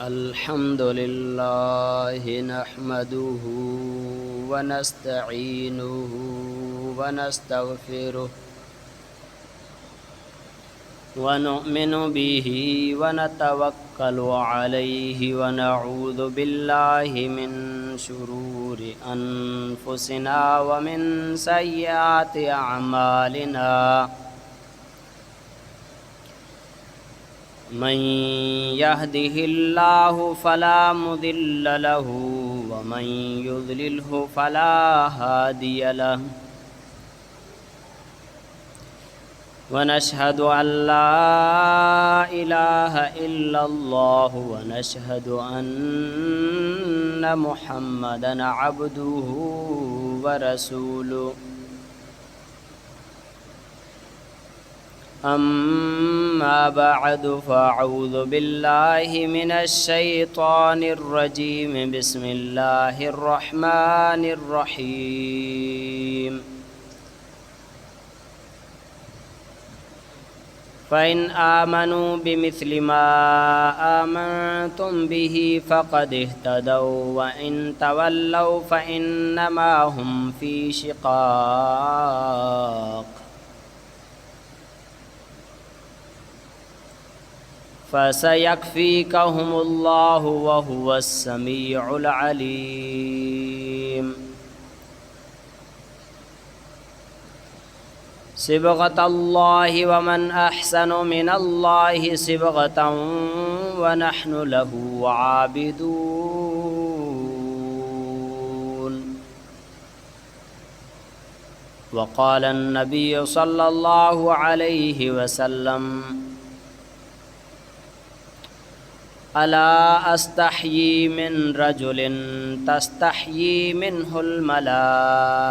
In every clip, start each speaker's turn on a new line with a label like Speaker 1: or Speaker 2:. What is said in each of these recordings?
Speaker 1: الحمد لله نحمده ونستعينه ونستغفره ونؤمن به ونتوكل عليه ونعوذ بالله من شرور أنفسنا ومن سيئات أعمالنا من يهده الله فلا مضل له ومن يضلله فلا هادي له ونشهد أن لا إله إلا الله ونشهد أن محمدًا عبده ورسوله أما بعد فأعوذ بالله من الشيطان الرجيم بسم الله الرحمن الرحيم فإن آمنوا بمثل ما آمنتم به فقد اهتدوا وإن تولوا فإنما هم في شقاق فسيكفيكهم الله وهو السميع العليم صبغة الله ومن أحسن من الله صبغة ونحن له عابدون وقال النبي صلى الله عليه وسلم ألا أستحيي من رجل تستحيي منه الملائكة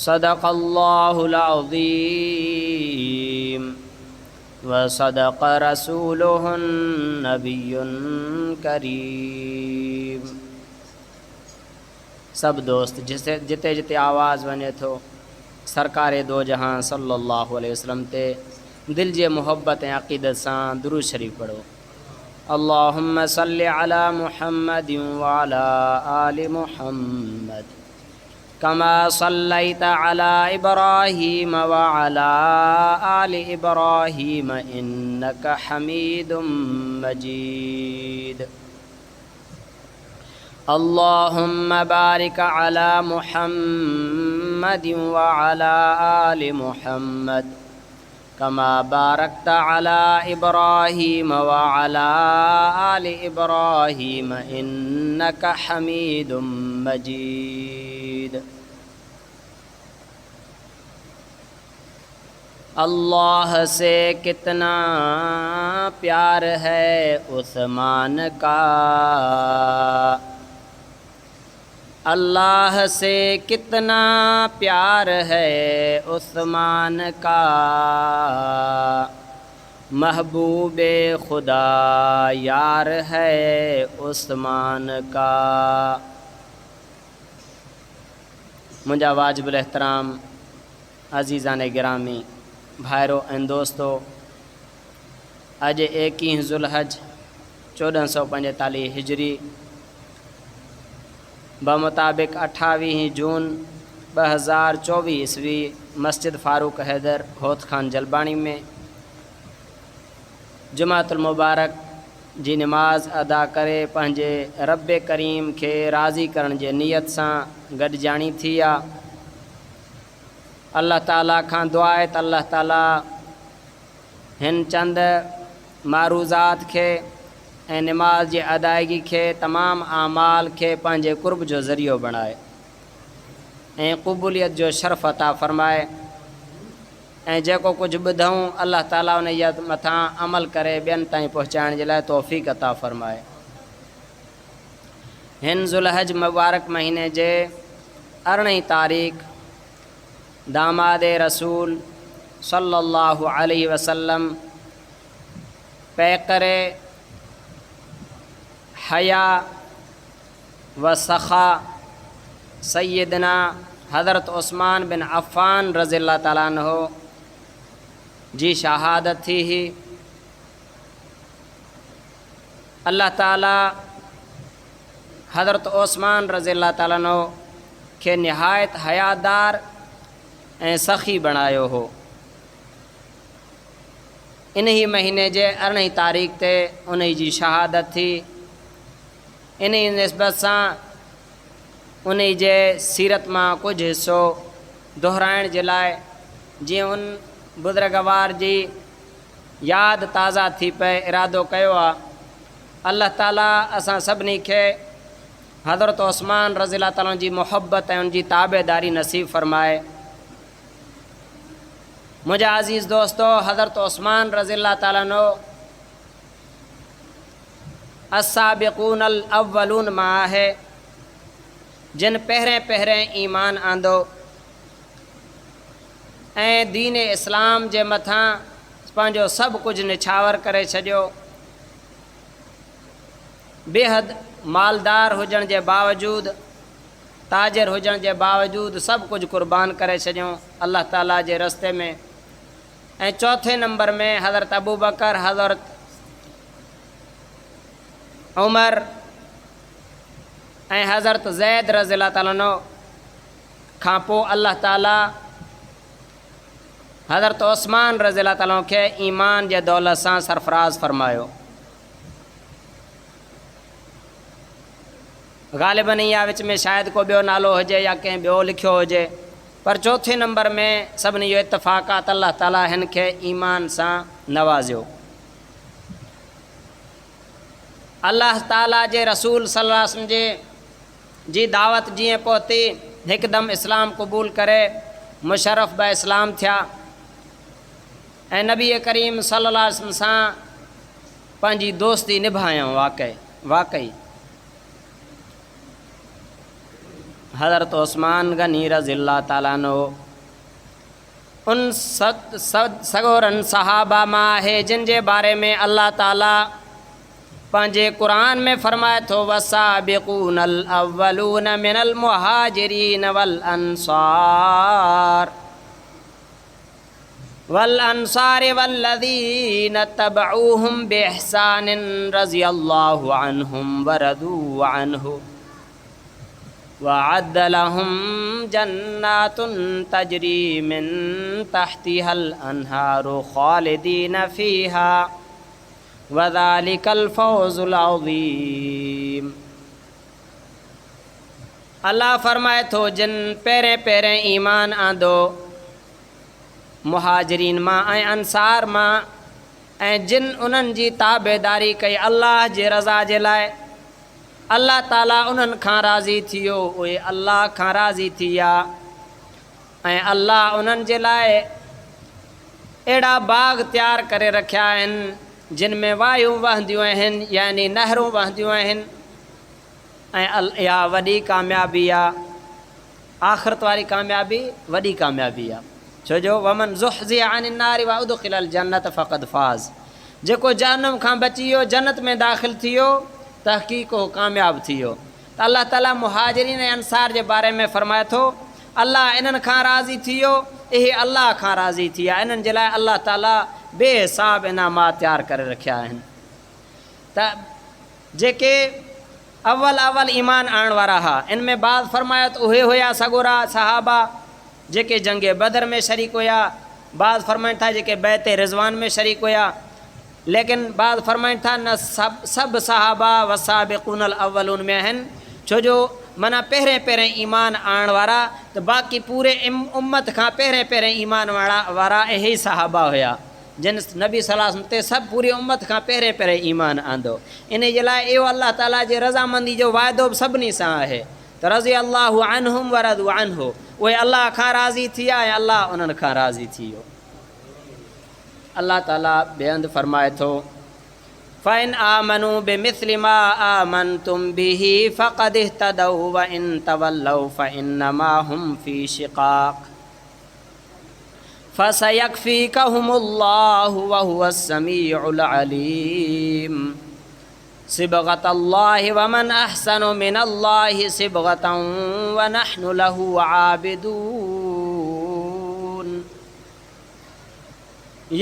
Speaker 1: صدق الله العظيم وصدق رسوله النبي الكريم۔ سب دوست جتے جتے آواز ونے تھو سرکار دو جہاں صلی اللہ علیہ وسلم تے دل جے محبت عقیدت سان درود شریف پڑھو۔ اللہم صلی علی محمد وعلی آل محمد کما صلیت علی ابراہیم وعلی آل ابراہیم انک حمید مجید۔ اللہم بارک علی محمد وعلی آل محمد کما بارکت علی ابراہیم وعلی آل ابراہیم انک حمید مجید۔ اللہ سے کتنا پیار ہے عثمان کا، اللہ سے کتنا پیار ہے عثمان کا، محبوب خدا یار ہے عثمان کا۔ منجا واجب الاحترام عزیزان گرامی بھائرو این دوستو، اج 21 ذوالحج 1445 ہجری بمطابق 28 جون 2024 عیسوی مسجد فاروق حیدر ہوت خان جلبانی میں جمعۃ المبارک جی نماز ادا کرے پنجے رب کریم کے راضی کرن جے نیت سان گڈ جانی تھی۔ اللہ تعالیٰ کھان دعا ہے تو اللہ تعالیٰ ہن چند معروضات کے نماز جی ادائیگی کے تمام اعمال کے پنجے قرب جو ذریعہ بنائے، قبولیت جو شرف عطا فرمائے، جیکو کچھ بدھوں اللہ تعالیٰ نے یہ متھاں عمل کرے بین تائیں پہنچائن جلائے توفیق عطا فرمائے۔ ہن ذوالحج مبارک مہینے جے 18 تاریخ داماد رسول صلی اللہ علیہ وسلم پیکر حیا و سخا سیدنا حضرت عثمان بن عفان رضی اللہ تعالیٰ عنہ جی شہادت تھی ہی اللہ تعالیٰ حضرت عثمان رضی اللہ تعالیٰ عنہ کے نہایت حیادار ऐं سخی بنایو ہو. انہی مہینے جے 18 تاریخ تے انہی جی شہادت تھی. انہی نسبت سان انہی جے سیرت ماں کچھ حصو دہرائن جے لائے جی ان بزرگوار جی یاد تازہ تھی پہ ارادو کیو آ. اللہ تعالیٰ اساں سبنی کے حضرت عثمان رضی اللہ تعالیٰ جی محبت ان جی تابع داری نصیب فرمائے. مجھے عزیز دوستو حضرت عثمان رضی اللہ تعالیٰ عنہ السابقون الاولون ماں ہے جن پہریں ایمان آندو ऐं दीन इस्लाम जे मथां पंहिंजो सभु कुझु निछावर करे छॾियो. बेहद मालदार हुजण जे बावजूदु ताजिर हुजण जे बावजूदु सभु कुझु क़ुर्बान करे छॾियूं अल्लाह ताला जे रस्ते में. ऐं चौथे नंबर में हज़रत अबू बकर हज़रत उमर ऐं हज़रत ज़ैद रज़ी अल्लाह ताला अन्हु खां पोइ अल्लाह ताला हज़रत उस्मान रज़ी अल्लाह ताला खे ईमान जे दौलत सां सरफराज़ फरमायो. ग़ालिबन इहा विच में शायदि को ॿियो नालो हुजे या कंहिं ॿियो लिखियो हुजे पर चौथे नंबर में सभिनी जो इतफ़ाक़ात अल्लाह ताला हिन खे ईमान सां नवाज़ियो. अल्लाह ताला जे रसूल सल्लल्लाहु अलैहि वसल्लम जी दावत जीअं पहुती हिकदमि इस्लाम क़बूल करे मुशर्रफ़ ब इस्लाम थिया ऐं नबी करीम सल्लल्लाहु अलैहि वसल्लम सां पंहिंजी दोस्ती निभायूं. वाकई हज़रत उस्मान गनी रज़ी अल्लाह ताला अन्हु उन सगोरन सहाबा मां आहे जिन जे बारे में अल्लाह ताला पंहिंजे क़ुरान में फरमाए थो वसाबिक़ूनल अव्वलून मिनल मुहाजिरीन वल अंसार वल्लज़ीन तबऊहुम बिइहसानिन रज़ियल्लाहु अन्हुम वरदू अन्हु वअद्द लहुम जन्नातुन तजरी मिन तहतिहल अन्हारु खालिदीन फीहा वज़ालिकल फौज़ुल अज़ीम. अल्लाह फरमाए थो जिन पहिरें ईमान आंदो मुहाजिरीन मां ऐं अंसार मां ऐं जिन उन्हनि जी ताबेदारी कई अल्लाह जे रज़ा जे लाइ अल्लाह ताला उन्हनि खां राज़ी थियो उहे अल्लाह खां राज़ी थी विया ऐं अल्लाह उन्हनि जे लाइ अहिड़ा बाग़ तयारु करे रखिया आहिनि जिन में वायूं वहंदियूं आहिनि यानी नहरूं वहंदियूं आहिनि ऐं इहा वॾी कामयाबी आहे. आख़िरत वारी कामयाबी वॾी कामयाबी आहे छो जो वमन ज़ुहज़िह अनिन नारि व उदख़िलल जन्नत फ़क़द फ़ाज़. जेको जहन्नम खां बची वियो जन्नत में दाख़िल थी वियो तहक़ीक़ हो कामयाब थी वियो. त अल्लाह ताला मुहाजिरीन ऐं अंसार जे बारे में फरमाए थो अल्लाह इन्हनि खां राज़ी थी वियो इहे अल्लाह खां राज़ी थी विया. इन्हनि जे लाइ अल्लाह ताला बेहिसाब इनामात तयारु करे रखिया आहिनि. त जेके अव्वल ईमान आणण वारा हुआ इन में बाद फरमायो त उहे हुया सगोरा सहाबा जेके जंग बदर में शरीक हुया. बाद फरमाइनि था जेके बैत रिज़वान में शरीक हुया. लेकिन बाद फरमाइनि था न सभु सहाबा वसाबिक़ूनल अव्वलून में आहिनि छो जो माना पहिरें ईमान आणण वारा त बाक़ी पूरे उम्मत खां पहिरें ईमान वारा इहे ई सहाबा हुया जिन नबी सल्लल्लाहु अलैहि वसल्लम ते सभु पूरी उम्मत खां पहिरें ईमान आंदो. इन जे लाइ इहो अल्लाह ताला जे रज़ामंदी जो वाइदो बि सभिनी सां आहे त रज़ी अल्लाहु अन्हुम वरदू अन्हु. उहे अल्लाह खां राज़ी थी विया ऐं अल्लाह उन्हनि खां राज़ी थी वियो. अल्लाह ताला बेहंद फरमाए थो फ़इन आमनू बिमिस्लि मा आमनतुम बिही फ़क़द इह्तदौ व इन तवल्लौ फ़इन्नमा हुम फ़ी शिक़ाक़ फसयक्फ़ीकहुमुल्लाहु व हुवस समीउल अलीम. सिबग़तल्लाहि व मन अहसनु मिनल्लाहि सिबग़तन व नहनु लहु आबिदून.